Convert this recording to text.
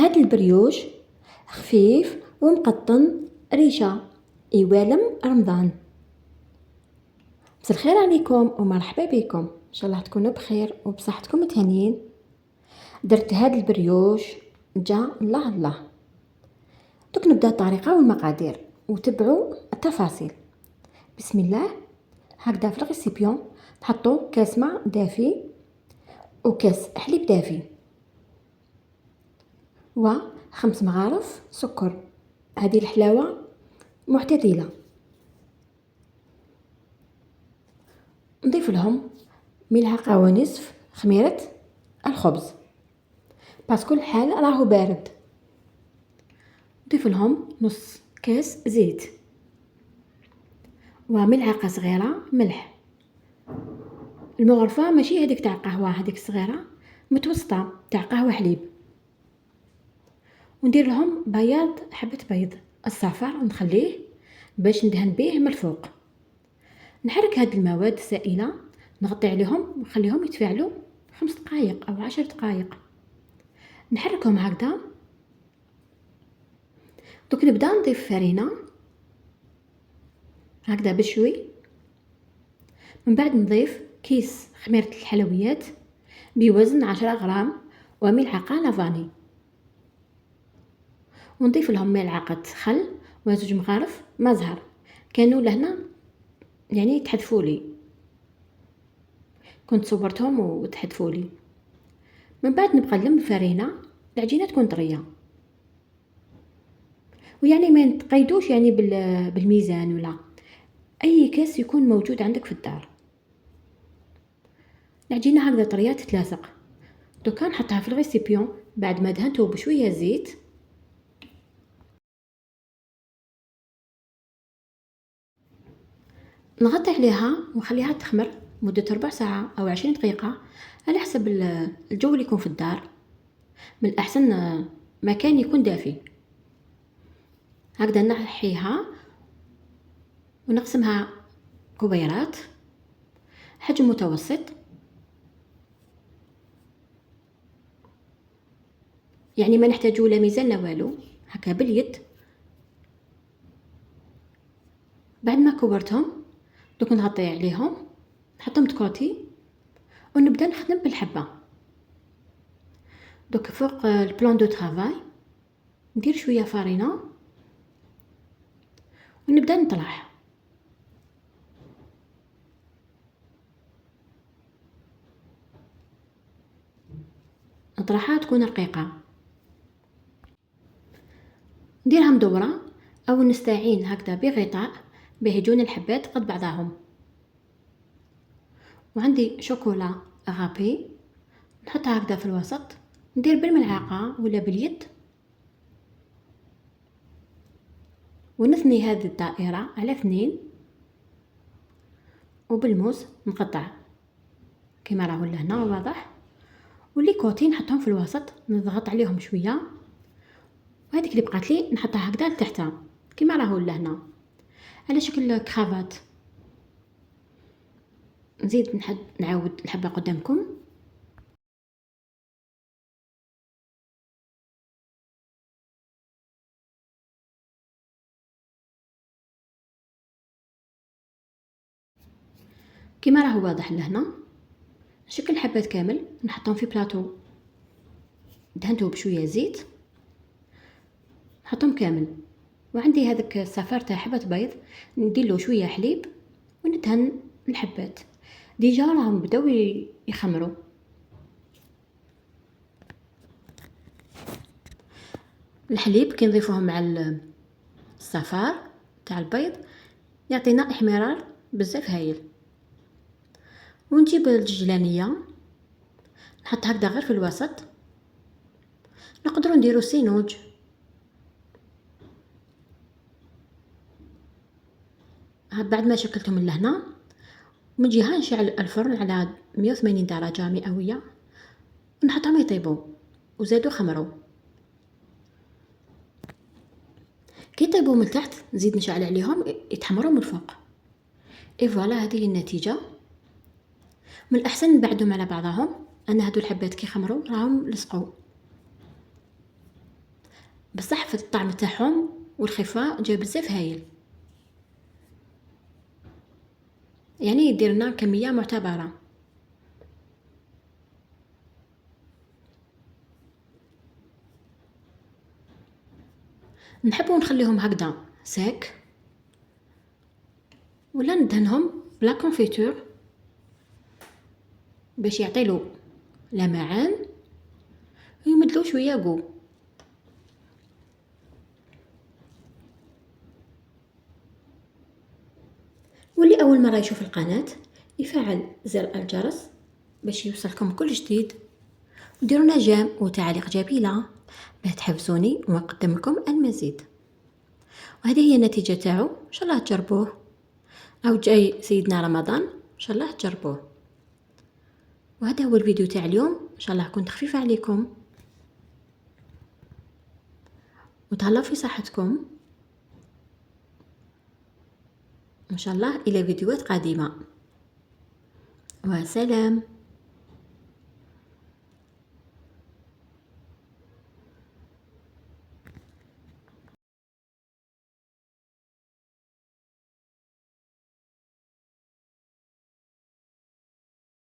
هاد البريوش خفيف ومقطن ريشة يوالم رمضان. مساء الخير عليكم ومرحبا بكم، ان شاء الله تكونوا بخير وبصحتكم متهنيين. درت هاد البريوش جا الله. دوك نبدا الطريقه والمقادير وتبعوا التفاصيل. بسم الله. هكذا في الريسيبيون نحطوا كاس ماء دافي وكاس حليب دافي و5 مغارف سكر. هذه الحلاوه معتدله. نضيف لهم ملعقه ونصف خميره الخبز باسكو الحال راهو بارد. نضيف لهم نص كاس زيت وملعقه صغيره ملح. المغرفه ماشي هذيك تاع قهوه، هذيك الصغيره متوسطه تاع قهوه حليب. وندير لهم بياض حبه بيض الصفار ونخليه باش ندهن به من الفوق. نحرك هاد المواد السائله، نغطي عليهم ونخليهم يتفاعلوا 5 دقائق او 10 دقائق. نحركهم هكذا. دوك نبدا نضيف فرينه هكذا بشوي. من بعد نضيف كيس خميره الحلويات بوزن 10 غرام وملعقه لافاني، ونضيف لهم ملعقه خل وزوج مغارف ما زهر. كانوا لهنا يعني تحذفوا لي، كنت صورتهم وتحذفوا لي. من بعد نبقى نلم الفرينه، العجينه تكون طريه، ويعني ما نتقيدوش يعني بالميزان ولا اي كاس يكون موجود عندك في الدار. العجينه هكذا طريه تتلاصق. دوكا نحطها في الريسيبيون بعد ما دهنته بشويه زيت. نغطي عليها ونخليها تخمر مدة ربع ساعة أو 20 دقيقة على حسب الجو اللي يكون في الدار. من الأحسن مكان يكون دافي. هكذا نحيها ونقسمها كبيرات حجم متوسط. يعني ما نحتاجو لا ميزان لا والو، هكا باليد. بعد ما كورتهم دوك نغطي عليهم، نحطهم تكوتي ونبدا نخدم بالحبه. دوك فوق البلان دو طرافاي ندير شويه فرينه ونبدا نطلع. نطرحها تكون رقيقه. نديرها مدوره او نستعين هكذا بغطاء باه يجون الحبات قد بعضهم. وعندي شوكولا غابي نحطها هكذا في الوسط، ندير بالملعقه ولا باليد ونثني هذه الدائره على 2 وبالموس نقطع كما راهو لهنا واضح. واللي كوتي نحطهم في الوسط، نضغط عليهم شويه، وهذيك اللي بقات لي نحطها هكذا لتحت كما راهو لهنا على شكل كرافات. نزيد نعاود الحبه قدامكم. كما راهو واضح لهنا شكل حبات كامل، نحطهم في بلاطو دهنته بشويه زيت، نحطهم كامل. وعندي هذاك الصفار تاع حبه بيض ندير له شويه حليب وندهن الحبات. ديجا راهم بداو يخمروا. الحليب كي نضيفوه مع الصفار تاع البيض يعطينا احمرار بزاف هايل. ونجيب الججلانيه نحط هكذا غير في الوسط. نقدروا نديروا سينوج. بعد ما شكلتهم من لهنا من جهه نشعل الفرن على 180 درجه مئويه ونحطهم يطيبوا وزادوا خمروا. كي يطيبوا من تحت نزيد نشعل عليهم يتحمروا من الفوق. اي فوالا هذه النتيجه. من الاحسن نبعدهم على بعضهم، انا هادو الحبات كي خمروا راهم لصقوا. بصح في الطعم تاعهم والخفة جا بزاف هايل، يعني يديرنا كمية معتبرة. نحبو نخليهم هكذا ساك، ولا ندهنهم بلا كونفيتور باش يعطيلو لمعان ويمدلو شويه قو. واللي اول مره يشوف القناه يفعل زر الجرس باش يوصلكم كل جديد، وديروا لنا جيم وتعليق جميله باش تحفزوني ونقدم لكم المزيد. وهذه هي النتيجه تاعو، ان شاء الله تجربوه، او جاي سيدنا رمضان ان شاء الله تجربوه. وهذا هو الفيديو تاع اليوم، ان شاء الله كنت خفيفه عليكم، وتهلاو في صحتكم، ان شاء الله الى فيديوهات قادمه، وسلام.